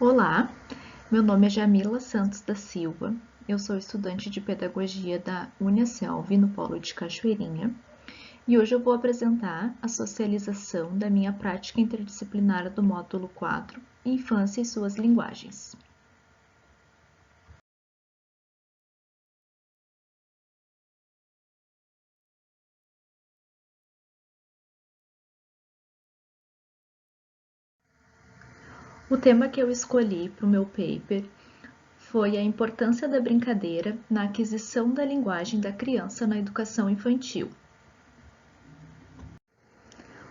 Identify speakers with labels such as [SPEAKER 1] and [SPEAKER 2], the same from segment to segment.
[SPEAKER 1] Olá, meu nome é Jamila Santos da Silva, eu sou estudante de Pedagogia da Uniaselv no Polo de Cachoeirinha e hoje eu vou apresentar a socialização da minha prática interdisciplinar do módulo 4, Infância e suas linguagens. O tema que eu escolhi para o meu paper foi a importância da brincadeira na aquisição da linguagem da criança na educação infantil.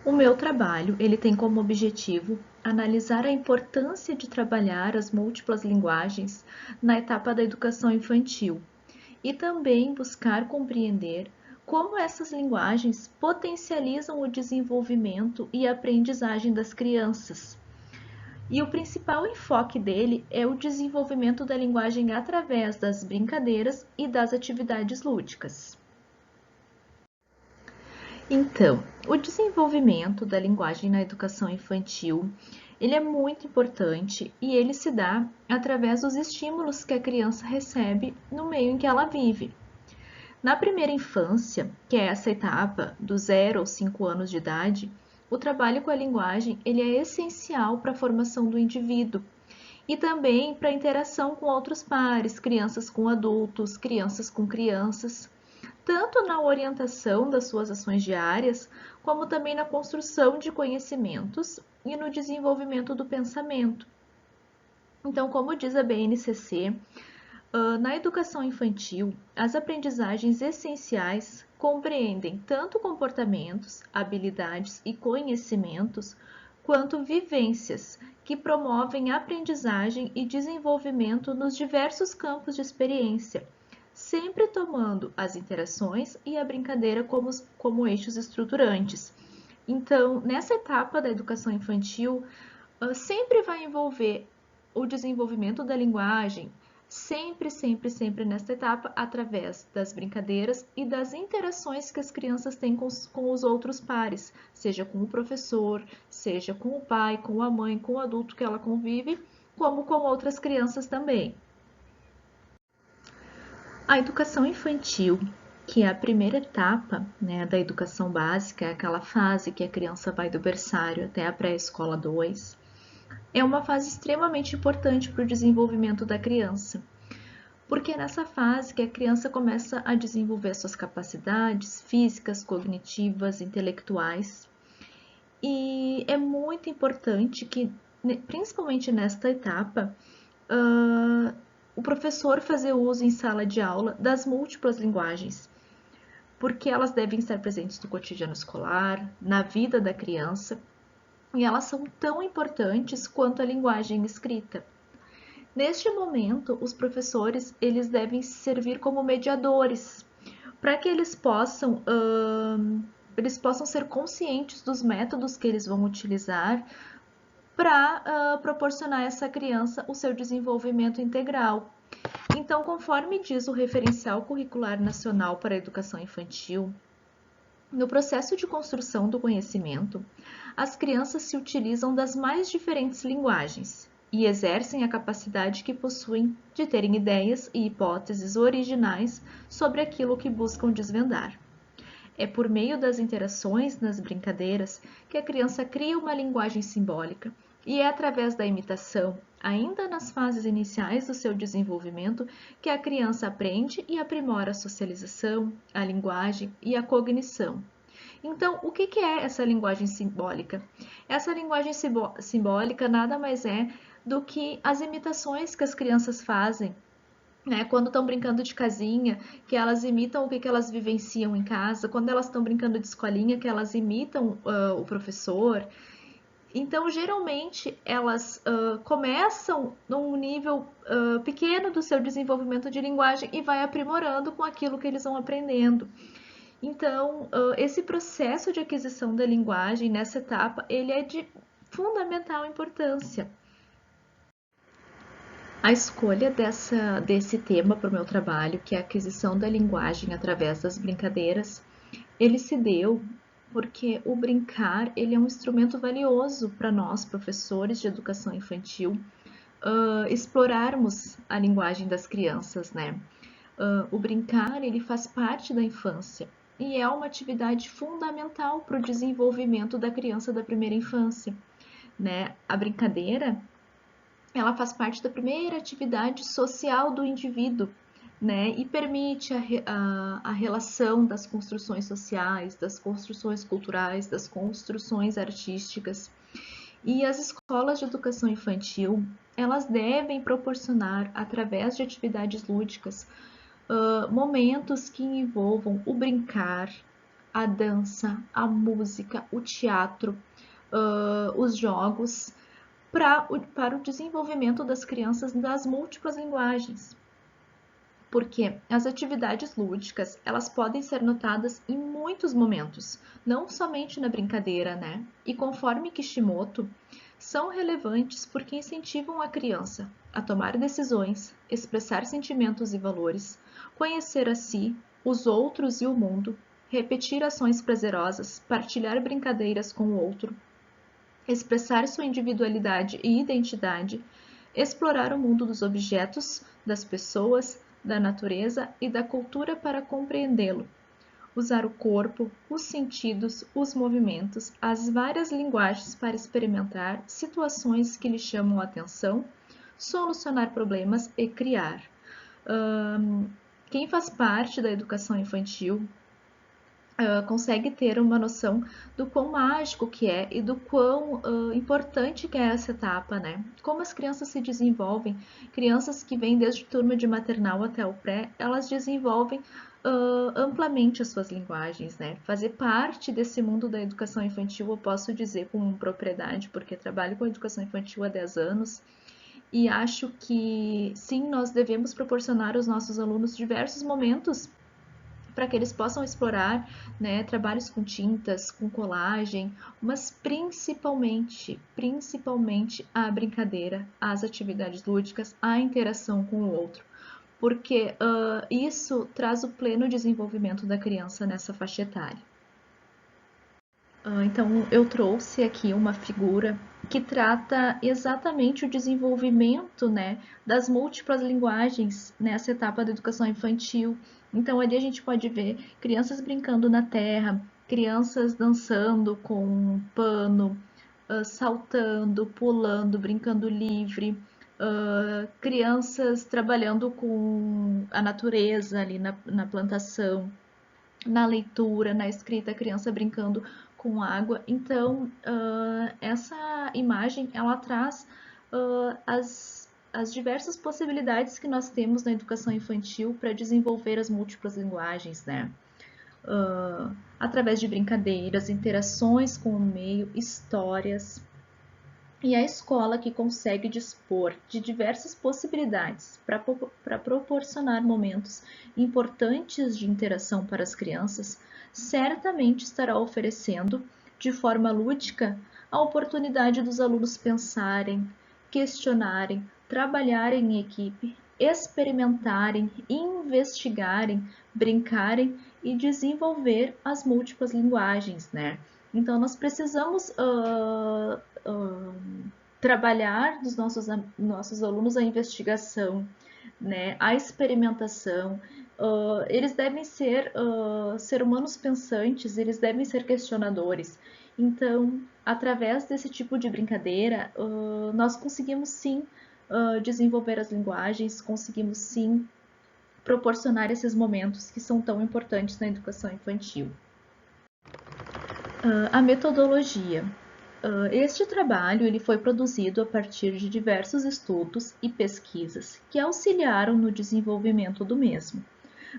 [SPEAKER 1] O meu trabalho, ele tem como objetivo analisar a importância de trabalhar as múltiplas linguagens na etapa da educação infantil e também buscar compreender como essas linguagens potencializam o desenvolvimento e a aprendizagem das crianças. E o principal enfoque dele é o desenvolvimento da linguagem através das brincadeiras e das atividades lúdicas. Então, o desenvolvimento da linguagem na educação infantil, ele é muito importante e ele se dá através dos estímulos que a criança recebe no meio em que ela vive. Na primeira infância, que é essa etapa dos 0 aos 5 anos de idade, o trabalho com a linguagem ele é essencial para a formação do indivíduo e também para a interação com outros pares, crianças com adultos, crianças com crianças, tanto na orientação das suas ações diárias, como também na construção de conhecimentos e no desenvolvimento do pensamento. Então, como diz a BNCC, na educação infantil, as aprendizagens essenciais compreendem tanto comportamentos, habilidades e conhecimentos, quanto vivências que promovem aprendizagem e desenvolvimento nos diversos campos de experiência, sempre tomando as interações e a brincadeira como eixos estruturantes. Então, nessa etapa da educação infantil, sempre vai envolver o desenvolvimento da linguagem, sempre nesta etapa, através das brincadeiras e das interações que as crianças têm com os outros pares, seja com o professor, seja com o pai, com a mãe, com o adulto que ela convive, como com outras crianças também. A educação infantil, que é a primeira etapa, né, da educação básica, é aquela fase que a criança vai do berçário até a pré-escola 2, é uma fase extremamente importante para o desenvolvimento da criança, porque é nessa fase que a criança começa a desenvolver suas capacidades físicas, cognitivas, intelectuais, e é muito importante que, principalmente nesta etapa, o professor fazer uso em sala de aula das múltiplas linguagens, porque elas devem estar presentes no cotidiano escolar, na vida da criança, e elas são tão importantes quanto a linguagem escrita. Neste momento, os professores eles devem servir como mediadores para que eles possam ser conscientes dos métodos que eles vão utilizar para proporcionar a essa criança o seu desenvolvimento integral. Então, conforme diz o Referencial Curricular Nacional para a Educação Infantil, no processo de construção do conhecimento, as crianças se utilizam das mais diferentes linguagens e exercem a capacidade que possuem de terem ideias e hipóteses originais sobre aquilo que buscam desvendar. É por meio das interações nas brincadeiras que a criança cria uma linguagem simbólica e é através da imitação, ainda nas fases iniciais do seu desenvolvimento, que a criança aprende e aprimora a socialização, a linguagem e a cognição. Então, o que é essa linguagem simbólica? Essa linguagem simbólica nada mais é do que as imitações que as crianças fazem, né? Quando estão brincando de casinha, que elas imitam o que elas vivenciam em casa, quando elas estão brincando de escolinha, que elas imitam o professor. Então, geralmente, elas começam num nível pequeno do seu desenvolvimento de linguagem e vai aprimorando com aquilo que eles vão aprendendo. Então, esse processo de aquisição da linguagem nessa etapa, ele é de fundamental importância. A escolha desse tema para o meu trabalho, que é a aquisição da linguagem através das brincadeiras, ele se deu porque o brincar ele é um instrumento valioso para nós, professores de educação infantil, explorarmos a linguagem das crianças, né? O brincar, ele faz parte da infância e é uma atividade fundamental para o desenvolvimento da criança da primeira infância, né? A brincadeira, ela faz parte da primeira atividade social do indivíduo, né? E permite a relação das construções sociais, das construções culturais, das construções artísticas. E as escolas de educação infantil, elas devem proporcionar, através de atividades lúdicas, momentos que envolvam o brincar, a dança, a música, o teatro, os jogos, para o desenvolvimento das crianças das múltiplas linguagens. Porque as atividades lúdicas, elas podem ser notadas em muitos momentos, não somente na brincadeira, né? E conforme Kishimoto, são relevantes porque incentivam a criança a tomar decisões, expressar sentimentos e valores, conhecer a si, os outros e o mundo, repetir ações prazerosas, partilhar brincadeiras com o outro, expressar sua individualidade e identidade, explorar o mundo dos objetos, das pessoas, da natureza e da cultura para compreendê-lo, usar o corpo, os sentidos, os movimentos, as várias linguagens para experimentar situações que lhe chamam a atenção, solucionar problemas e criar. Quem faz parte da educação infantil consegue ter uma noção do quão mágico que é e do quão importante que é essa etapa, né? Como as crianças se desenvolvem, crianças que vêm desde turma de maternal até o pré, elas desenvolvem amplamente as suas linguagens, né? Fazer parte desse mundo da educação infantil, eu posso dizer com propriedade, porque trabalho com educação infantil há 10 anos, e acho que sim, nós devemos proporcionar aos nossos alunos diversos momentos para que eles possam explorar, né, trabalhos com tintas, com colagem, mas principalmente a brincadeira, as atividades lúdicas, a interação com o outro, porque isso traz o pleno desenvolvimento da criança nessa faixa etária. Então, eu trouxe aqui uma figura que trata exatamente o desenvolvimento, né, das múltiplas linguagens nessa etapa da educação infantil. Então, ali a gente pode ver crianças brincando na terra, crianças dançando com um pano, saltando, pulando, brincando livre, crianças trabalhando com a natureza ali na plantação, na leitura, na escrita, a criança brincando com água. Então, essa imagem, ela traz as diversas possibilidades que nós temos na educação infantil para desenvolver as múltiplas linguagens, né? Através de brincadeiras, interações com o meio, histórias. E a escola que consegue dispor de diversas possibilidades para proporcionar momentos importantes de interação para as crianças, certamente estará oferecendo, de forma lúdica, a oportunidade dos alunos pensarem, questionarem, trabalharem em equipe, experimentarem, investigarem, brincarem e desenvolver as múltiplas linguagens, né? Então, nós precisamos trabalhar dos nossos alunos a investigação, né, a experimentação. Eles devem ser ser humanos pensantes, eles devem ser questionadores. Então, através desse tipo de brincadeira, nós conseguimos sim desenvolver as linguagens, conseguimos sim proporcionar esses momentos que são tão importantes na educação infantil. A metodologia. Este trabalho ele foi produzido a partir de diversos estudos e pesquisas que auxiliaram no desenvolvimento do mesmo,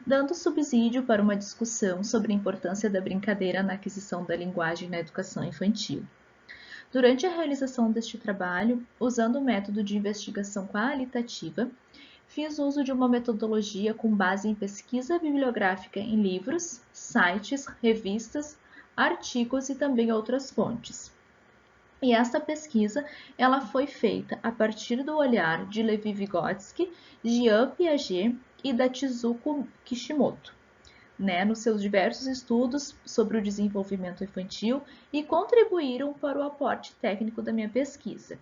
[SPEAKER 1] dando subsídio para uma discussão sobre a importância da brincadeira na aquisição da linguagem na educação infantil. Durante a realização deste trabalho, usando o método de investigação qualitativa, fiz uso de uma metodologia com base em pesquisa bibliográfica em livros, sites, revistas, artigos e também outras fontes. E essa pesquisa ela foi feita a partir do olhar de Levi Vygotsky, Jean Piaget e da Chizuko Kishimoto, né, nos seus diversos estudos sobre o desenvolvimento infantil e contribuíram para o aporte técnico da minha pesquisa.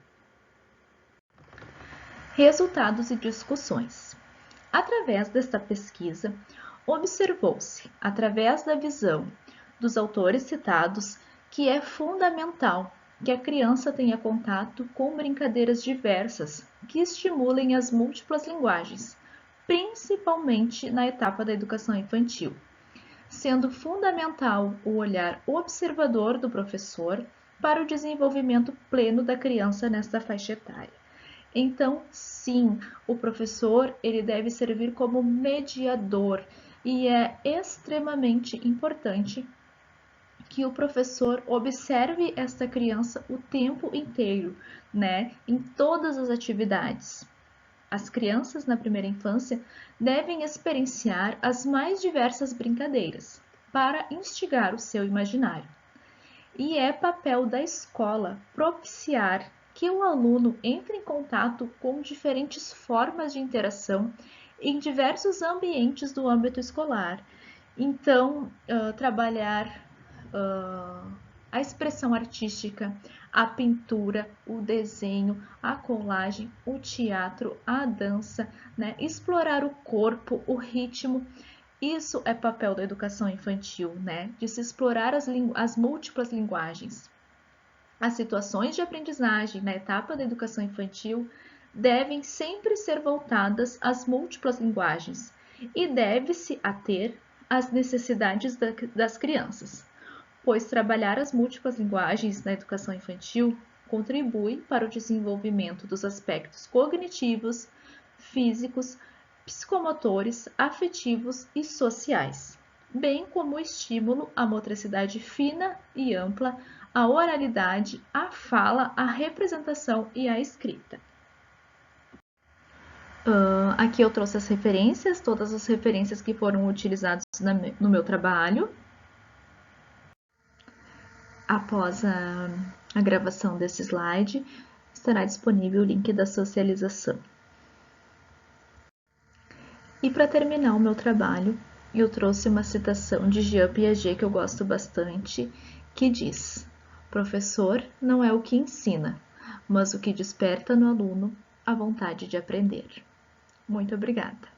[SPEAKER 1] Resultados e discussões. Através desta pesquisa, observou-se, através da visão dos autores citados, que é fundamental que a criança tenha contato com brincadeiras diversas que estimulem as múltiplas linguagens, principalmente na etapa da educação infantil, sendo fundamental o olhar observador do professor para o desenvolvimento pleno da criança nesta faixa etária. Então, sim, o professor ele deve servir como mediador e é extremamente importante que o professor observe esta criança o tempo inteiro, né, em todas as atividades. As crianças na primeira infância devem experienciar as mais diversas brincadeiras para instigar o seu imaginário. E é papel da escola propiciar que o aluno entre em contato com diferentes formas de interação em diversos ambientes do âmbito escolar. Então, trabalhar a expressão artística, a pintura, o desenho, a colagem, o teatro, a dança, né? Explorar o corpo, o ritmo. Isso é papel da educação infantil, né? De se explorar as múltiplas linguagens. As situações de aprendizagem na etapa da educação infantil devem sempre ser voltadas às múltiplas linguagens e deve-se ater às necessidades das crianças, pois trabalhar as múltiplas linguagens na educação infantil contribui para o desenvolvimento dos aspectos cognitivos, físicos, psicomotores, afetivos e sociais, bem como o estímulo à motricidade fina e ampla, à oralidade, à fala, à representação e à escrita. Aqui eu trouxe as referências, todas as referências que foram utilizadas no meu trabalho. Após a gravação desse slide, estará disponível o link da socialização. E para terminar o meu trabalho, eu trouxe uma citação de Jean Piaget que eu gosto bastante, que diz: professor não é o que ensina, mas o que desperta no aluno a vontade de aprender. Muito obrigada!